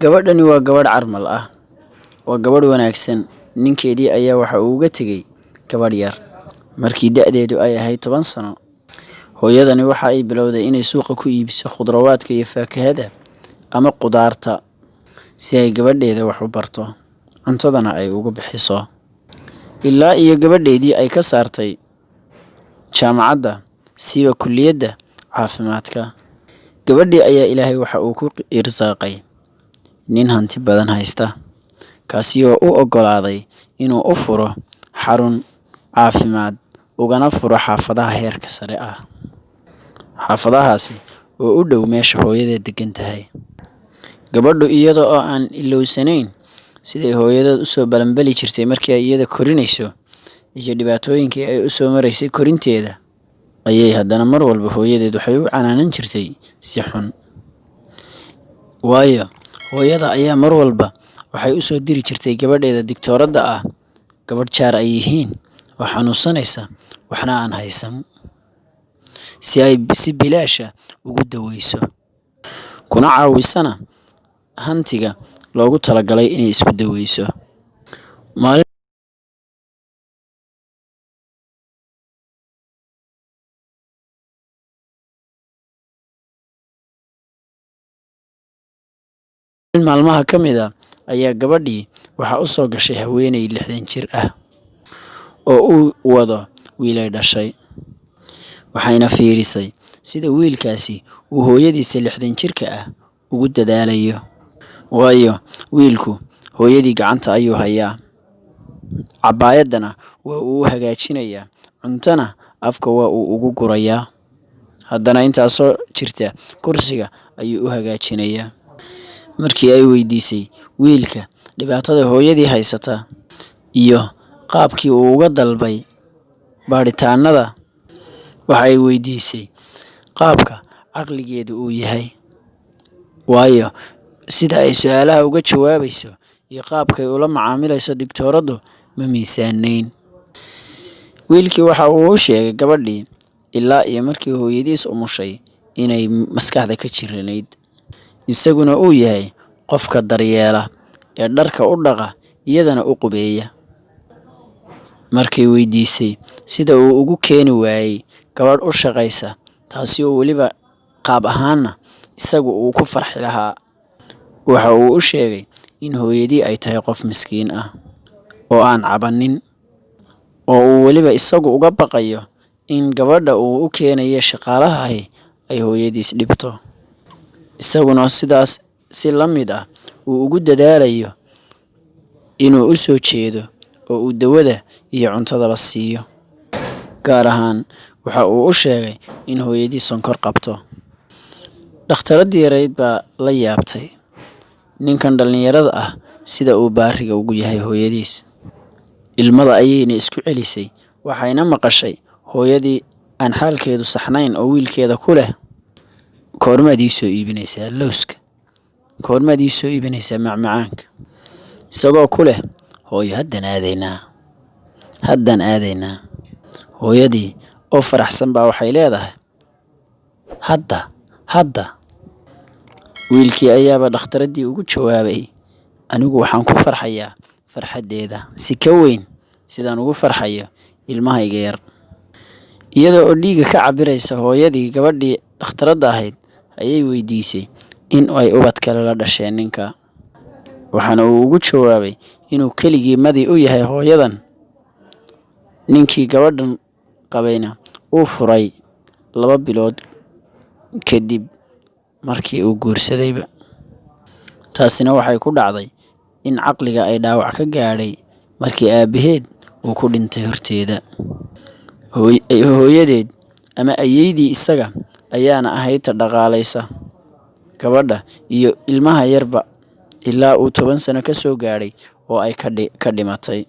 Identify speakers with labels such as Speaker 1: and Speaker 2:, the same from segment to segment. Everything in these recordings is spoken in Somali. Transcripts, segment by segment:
Speaker 1: Gabadhani waa gabadh carmal ah. Waa gabadh wanaagsan. Ninkeedii ayaa waxa uu uga tegay gabadh yar. Markii da'deedu ay ahayd 10 sano, hooyadani waxa ay bilowday inay suuqa ku iibiso khudrawaadka iyo faakahada ama qudaarta si ay gabadheeda wax u barto, cuntadana ay ugu bixiso. Ilaa iyo gabadheedii ay ka saartay jaamacadda siiba kulliyadda caafimaadka. Gabadhii ayaa Ilaahay waxa uu ku irsaaqay nin hanti badan haysta, kaasi oo u oggolaaday inuu u furo xarun caafimaad ugana furo xaafadaha heerka sare ah. Xaafadahaasi oo u dhow meesha hooyadeed degan tahay. Gabadhu iyada oo aan ilowsanayn siday hooyadeed u soo balanbali jirtay markii ay iyada korinayso iyo dhibaatooyinkii ay u soo maraysay korinteeda, ayay haddana mar walba hooyadeed waxay u canaanan jirtay si xun. Waayo hooyada ayaa mar walba waxay u soo diri jirtay gabadheeda digtooradda ah gabadh jaar ay yihiin oo xanuunsanaysa waxna aan haysan, si ay si bilaasha ugu daweyso kuna caawisana hantiga loogu talagalay inay isku daweyso. Maalin maalmaha ka mid ah ayaa gabadhii waxa u soo gashay haweeney 60 jir ah oo uu wado wiil ay dhashay. Waxayna fiirisay sida wiilkaasi uu hooyadiisa 60 jirka ah ugu dadaalayo. Waayo wiilku hooyadii gacanta ayuu hayaa, cabaayadana waa uu u hagaajinayaa, cuntana afka waa uu ugu gurayaa, haddana intaasoo jirta kursiga ayuu u hagaajinayaa. Markii ay weydiisay wiilka dhibaatada hooyadii haysata iyo qaabkii uu uga dalbay baaritaanada, waxay weydiisay qaabka caqligeedu uu yahay. Waayo sida ay su'aalaha uga jawaabayso iyo qaabkay ula macaamilayso digtooraddu ma miisaanayn. Wiilkii waxa uu u sheegay gabadhii ilaa iyo markii hooyadiis umushay inay maskaxda ka jiranayd, isaguna uu yahay qofka daryeela ee dharka u dhaqa iyadana u qubeeya. Markay weydiisay sida uu ugu keeni waayay gabadh u shaqaysa, taasi oo weliba qaab ahaanna isagu uu ku farxi lahaa, waxa uu u sheegay in hooyadii ay tahay qof miskiin ah oo aan cabanin, oo uu weliba isagu uga baqayo in gabadha uu u keenayo shaqaalaha ay hooyadiis dhibto, isaguna sidaas si la mid ah uu ugu dadaalayo inuu u soo jeedo oo uu dawada iyo cuntadaba siiyo. Gaar ahaan waxa uu u sheegay in hooyadii sonkor qabto. Dhakhtaradii yarayd baa la yaabtay ninkan dhalinyarada ah sida uu baariga ugu yahay hooyadiis. Ilmada ayayna isku celisay, waxayna maqashay hooyadii aan xaalkeedu saxnayn oo wiilkeeda ku leh, koormaad ii soo iibinaysaa lowska, koormaad ii soo iibinaysaa macmacaanka, isagoo ku leh hooyo haddaan aadaynaa. Hooyadii oo faraxsan baa waxay leedahay hadda. Wiilkii ayaaba dhakhtaradii ugu jawaabay, anigu waxaan ku farxayaa farxaddeeda si ka weyn sidaan ugu farxayo ilmahayga yar. Iyada oo dhiigga ka cabiraysa hooyadii gabadhii dhakhtaradda ahayd ayay weydiisay in ay ubad kale la dhasheen ninka, waxaana uu ugu jawaabay inuu keligii madi u yahay hooyadan, ninkii gabadhan qabayna uu furay 2 bilood kadib markii uu guursadayba. Taasina waxay ku dhacday in caqliga ay dhaawac ka gaadhay markii aabaheed uu ku dhintay horteeda. Hooyadeed ama ayeeydii isaga ayaana ahayd ta dhaqaalaysa gabadha iyo ilmaha yarba ilaa uu 10 sano ka soo gaadhay oo ay ka dhimatay.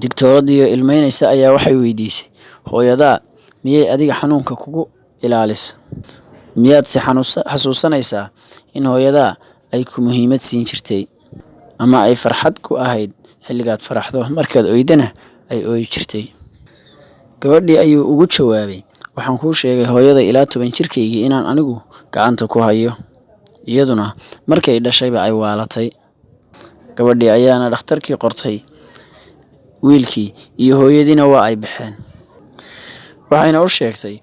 Speaker 1: Digtooradii ilmeynaysa ayaa waxay weydiisay, hooyadaa miyay adiga xanuunka kugu ilaalisa? Miyaad si xasuusanaysaa in hooyadaa ay ku muhiimad siin jirtay ama ay farxad ku ahayd xilligaad faraxdo markaad oydana ay ooyi jirtay? Gabadhii ayuu ugu jawaabay, waxaan kuu sheegay hooyada ilaa 10 jirkaygii inaan anigu gacanta ku hayo, iyaduna markay dhashayba ay waalatay. Gabadhii ayaana dhakhtarkii qortay wiilkii iyo hooyadiina waa ay baxeen. Waxayna u sheegtay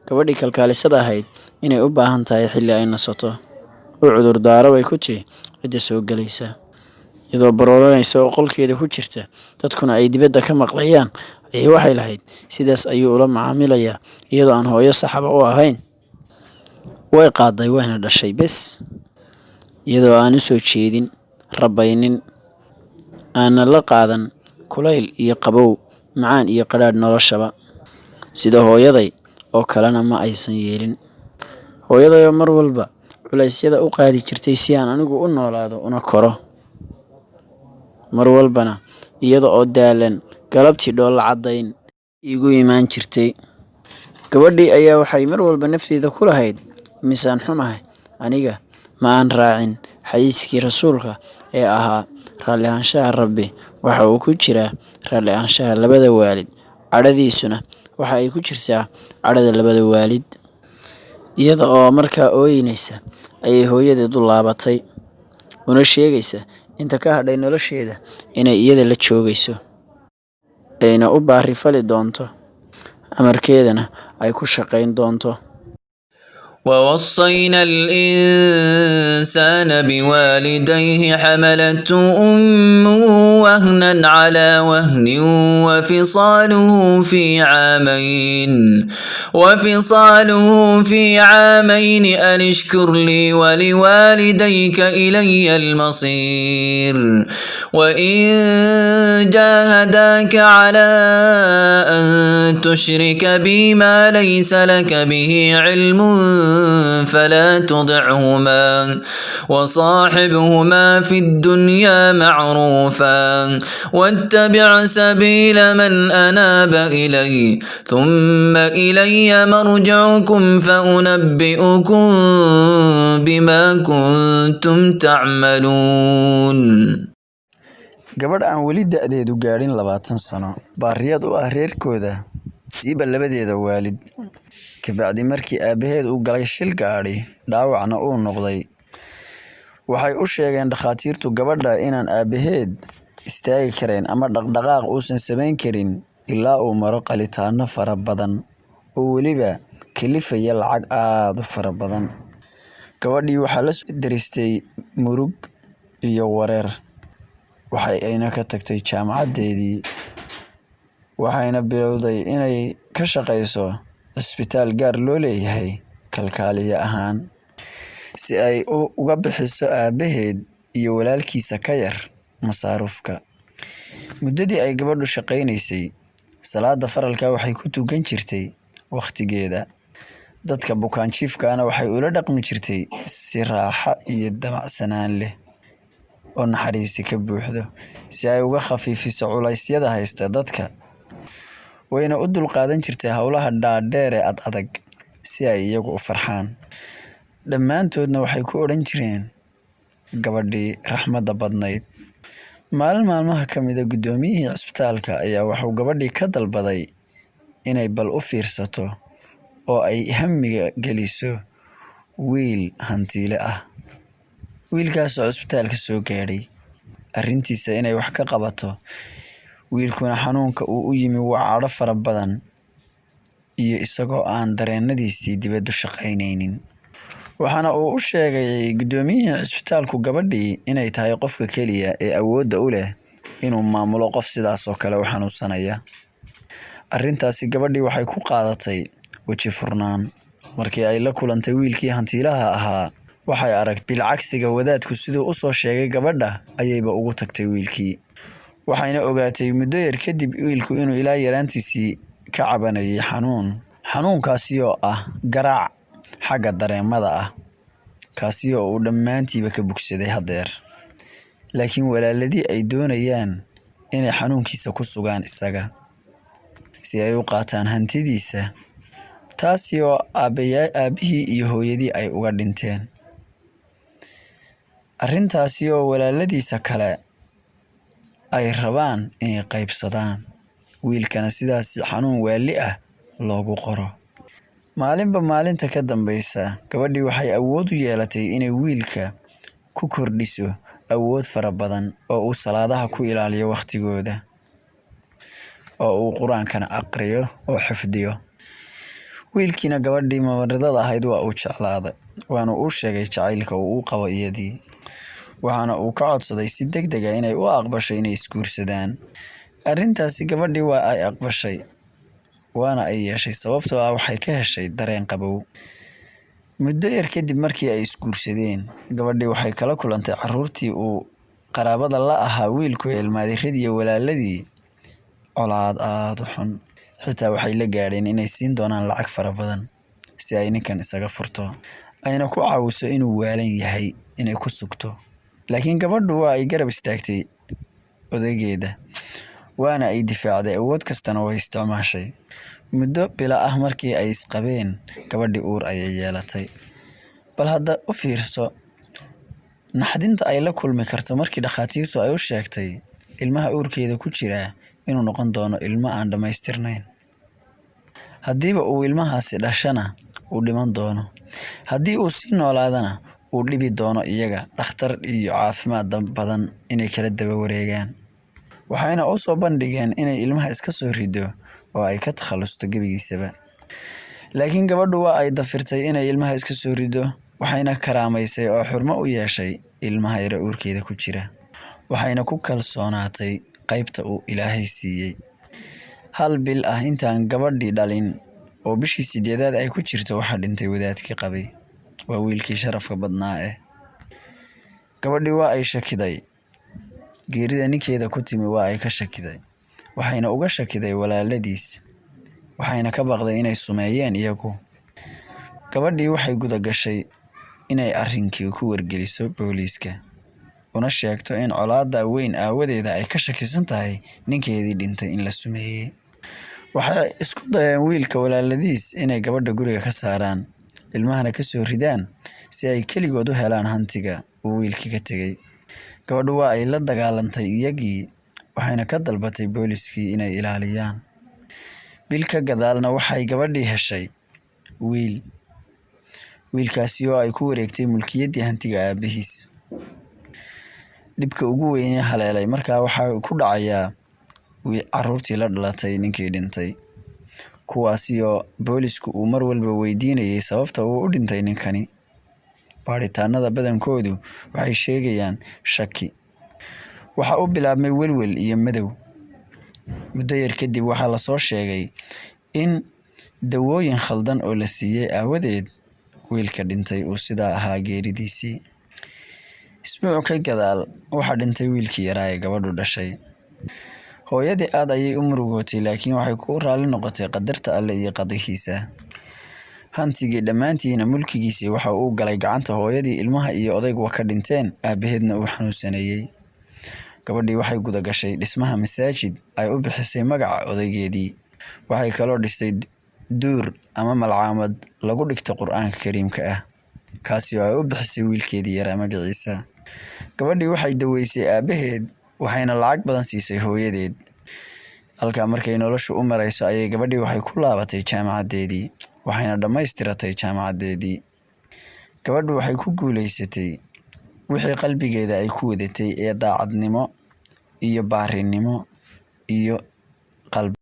Speaker 1: gabadhii kalkaalisada ahayd inay u baahan tahay xilli ay nasato. U cudurdaaro bay ku tiri cidda soo galaysa, iyadoo barooranaysa oo qolkeeda ku jirta, dadkuna ay dibadda ka maqlayaan, ayay waxay lahayd sidaas ayuu ula macaamilayaa iyadoo aan hooyo saxaba u ahayn. Way qaaday wayna dhashay bes, iyadoo aan u soo jeedin, rabaynin, aanna la qaadan kulayl iyo qabow, macaan iyo qadhaadh noloshaba. Sida hooyaday oo kalena ma aysan yeelin. Hooyadayoo mar walba culaysyada u qaadi jirtay si aan anigu u noolaado una koro. Mar walbana iyada oo daalan galabtii dhoolla caddayn iigu imaan jirtay. Gabadhii ayaa waxay mar walba nafteeda ku lahayd misaan xumahay aniga ma aan raacin xadiiskii rasuulka ee ahaa raalli ahaanshaha Rabbi waxa uu ku jiraa raalli ahaanshaha labada waalid, cadhadiisuna waxa ay ku jirtaa cadhada labada waalid. Iyada oo markaa ooynaysa ayay hooyadeed u laabatay, una sheegaysa inta ka hadhay nolosheeda inay iyada la joogayso, ayna u baari fali doonto, amarkeedana ay ku shaqayn doonto.
Speaker 2: ووصينا الإنسان بوالديه حملته أمه وهنا على وهن وفصاله في عامين أن اشكر لي ولوالديك إلي المصير وإن جاهداك على أن تشرك بي ما ليس لك به علم فلا تطعهما وصاحبهما في الدنيا معروفا واتبع سبيل من أناب إلي ثم إلي مرجعكم فأنبئكم بما كنتم تعملون.
Speaker 1: Gabadh aan weli da'deedu gaadhin 20 sano baa riyad u ah reerkooda, siiba labadeeda waalid. Kabacdi markii aabaheed uu galay shil gaadhi, dhaawacna uu noqday, waxay u sheegeen dhakhaatiirtu gabadha inaan aabaheed istaagi karayn ama dhaqdhaqaaq uusan samayn karin ilaa uu maro qalitaano fara badan oo weliba kalifaya lacag aad u fara badan. Gabadhii waxaa la soo daristay murug iyo wareer. Waxayna ka tagtay jaamacadeedii, waxayna bilowday inay ka shaqayso isbitaal gaar loo leeyahay kalkaaliye ahaan, si ay uga bixiso aabaheed iyo walaalkiisa ka yar masaarufka. Muddadii ay gabadhu shaqaynaysay, salaada faralka waxay ku tukan jirtay waqtigeeda. Dadka bukaan-jiifkaana waxay ula dhaqmi jirtay si raaxo iyo damacsanaan leh oo naxariisi ka buuxdo, si ay uga khafiifiso culaysyada haysta dadka. Wayna u dulqaadan jirtay howlaha dhaadheer ee adag si ay iyagu u farxaan. Dhammaantoodna waxay ku odhan jireen gabadhii raxmadda badnayd. Maalin maalmaha ka mid a guddoomiyihii cisbitaalka ayaa wuxuu gabadhii ka dalbaday inay bal u fiirsato oo ay hamiga geliso wiil hantiile ah. Wiilkaasoo cisbitaalka soo gaadhay, arrintiisa inay wax ka qabato. Wiilkuna xanuunka uu u yimi waa cadho fara badan iyo isagoo aan dareennadiisii dibaddu shaqaynaynin. Waxaana uu u sheegay guddoomiyihii cisbitaalku gabadhii inay tahay qofka keliya ee awoodda u leh inuu maamulo qof sidaas oo kale u xanuunsanaya. Arrintaasi gabadhii waxay ku qaadatay weji furnaan. Markii ay la kulantay wiilkii hantiilaha ahaa, waxay aragtay bilcagsiga wadaadku siduu u soo sheegay gabadha ayayba ugu tagtay wiilkii. Waxayna ogaatay muddo yar kadib wiilku inuu ilaa yaraantiisii ka cabanayay xanuunkaasi oo ah garaac xagga dareemada ah, kaasi oo uu dhammaantiiba ka bogsaday haddeer. Laakiin walaaladii ay doonayaan inay xanuunkiisa ku sugaan isaga, si ay u qaataan hantidiisa, taasi oo aabihii iyo hooyadii ay uga dhinteen. Arrintaasi oo walaaladiisa kale ay rabaan inay qaybsadaan, wiilkana sidaas xanuun waali ah loogu qoro. maalinba maalinta ka dambaysa gabadhii waxay awood u yeelatay inay wiilka ku kordhiso awood fara badan oo uu salaadaha ku ilaaliyo waqtigooda oo uu quraankana aqriyo oo xifdiyo. wiilkiina gabadhii mawaridada ahayd waa uu jeclaaday waana uu sheegay jacaylka uu u qabo iyadii waxaana uu ka codsaday si degdeg ah inay u aqbasho inay isguursadaan. arrintaasi gabadhii waa ay aqbashay waana ay yeeshay sababtoo ah waxay ka heshay dareen qabow. muddo yar kadib markii ay isguursadeen gabadhii waxay kala kulantay carruurtii uu qaraabada la ahaa wiilku ilmaadeeradii iyo walaaladii colaad aad u xun. xitaa waxay la gaadheen inay siin doonaan lacag fara badan si ay ninkan isaga furto ayna ku caawiso inuu waalan yahay inay ku sugto. laakiin gabadhu waa ay garab istaagtay odaygeeda waana ay difaacday awood kastana way isticmaashay. muddo bila ah markii ay isqabeen gabadhii uur ayay yeelatay. bal hadda u fiirso naxdinta ay la kulmi karto markii dhakhaatiirtu ay u sheegtay ilmaha uurkeeda ku jira inuu noqon doono ilmo aan dhammaystirnayn. haddiiba uu ilmahaasi dhashana uu dhiman doono, haddii uu sii noolaadana uu dhibi doono iyaga dhakhtar iyo caafimaad badan inay kala daba wareegaan. waxayna u soo bandhigeen inay ilmaha iska soo rido oo ay ka takhalusto gebigiisaba. laakiin gabadhu waa ay dafirtay inay ilmaha iska soo rido waxayna karaamaysay oo xurmo u yeeshay ilmaha yara uurkeeda ku jira waxayna ku kalsoonaatay qaybta uu Ilaahay siiyey. hal bil ah intaan gabadhii dhalin oo bishii 8aad ay ku jirto waxaa dhintay wadaadkii qabay waa wiilkii sharafka badnaa gabadhii waa ay shakiday geerida ninkeeda ku timi waa ay ka shakiday waxayna uga shakiday walaaladiis waxayna ka baqday inay sumeeyeen iyagu. gabadhii waxay guda gashay inay arrinkii ku wargeliso booliiska una sheegto in colaadda weyn aawadeeda ay ka shakisan tahay ninkeedii dhintay in la sumeeyey. waxay isku dayeen wiilka walaaladiis inay gabadha guriga ka saaraan ilmahana ka soo ridaan si ay keligood u helaan hantiga uu wiilkii ka tegey. gabadhu waa ay la dagaalantay iyagii waxayna ka dalbatay booliiskii inay ilaaliyaan. bil ka gadaalna waxay gabadhii heshay wiilkaasi oo ay ku wareegtay mulkiyaddii hantiga aabihiis. dhibka ugu weyn ee haleelay markaa waxaa ku dhacayaa carruurtii la dhalatay ninkii dhintay kuwaasi oo boolisku uu mar walba weydiinayay sababta uu u dhintay ninkani. baaritaanada badankoodu waxay sheegayaan shaki. waxa uu bilaabmay welwel iyo madow. muddo yar kadib waxaa la soo sheegay in dawooyin khaldan oo la siiyey aawadeed wiilka dhintay uu sidaa ahaa geeridiisii. isbuuc ka gadaal waxaa dhintay wiilkii yaraa ee gabadhu dhashay. hooyadii aad ayay u murugootay laakiin waxay ku raalli noqotay qadarta alle iyo qadihiisa. hantigii dhammaantiina mulkigiisii waxa uu galay gacanta hooyadii ilmaha iyo odayguwa ka dhinteen aabaheedna uu xanuunsaneeyey. gabadhii waxay guda gashay dhismaha masaajid ay u bixisay magaca odaygeedii. waxay kaloo dhistay duur ama malcaamad lagu dhigto qur'aanka kariimka ah kaasi oo ay u bixisay wiilkeedii yaraa magaciisa. gabadhii waxay daweysay aabaheed waxayna lacag badan siisay hooyadeed. halkaa markay noloshu u marayso ayay gabadhii waxay ku laabatay jaamacaddeedii waxayna dhammaystiratay jaamacaddeedii. gabadhu waxay ku guulaysatay wixii qalbigeeda ay ku wadatay ee daacadnimo iyo baarinimo iyo qalbi.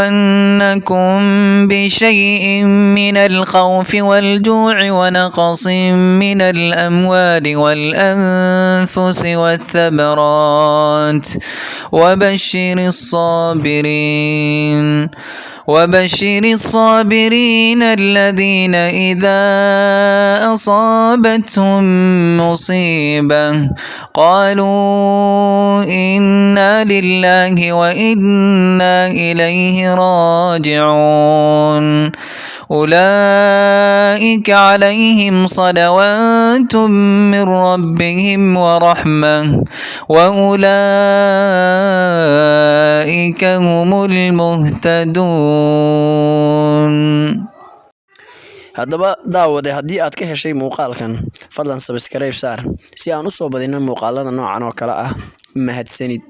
Speaker 2: ولنبلونكم بشيء من الخوف والجوع ونقص من الأموال والأنفس والثمرات وبشر الصابرين الذين إذا أصابتهم مصيبة قالوا إنا لله وإنا إليه راجعون أولئك عليهم صلوات من ربهم ورحمة وأولئك هم المهتدون.
Speaker 1: haddaba daawade haddii aad ka heshay muuqaalkan fadlan subscribe saar si aan u soo badino muuqaalada noocan oo kale ah. mahadsanid.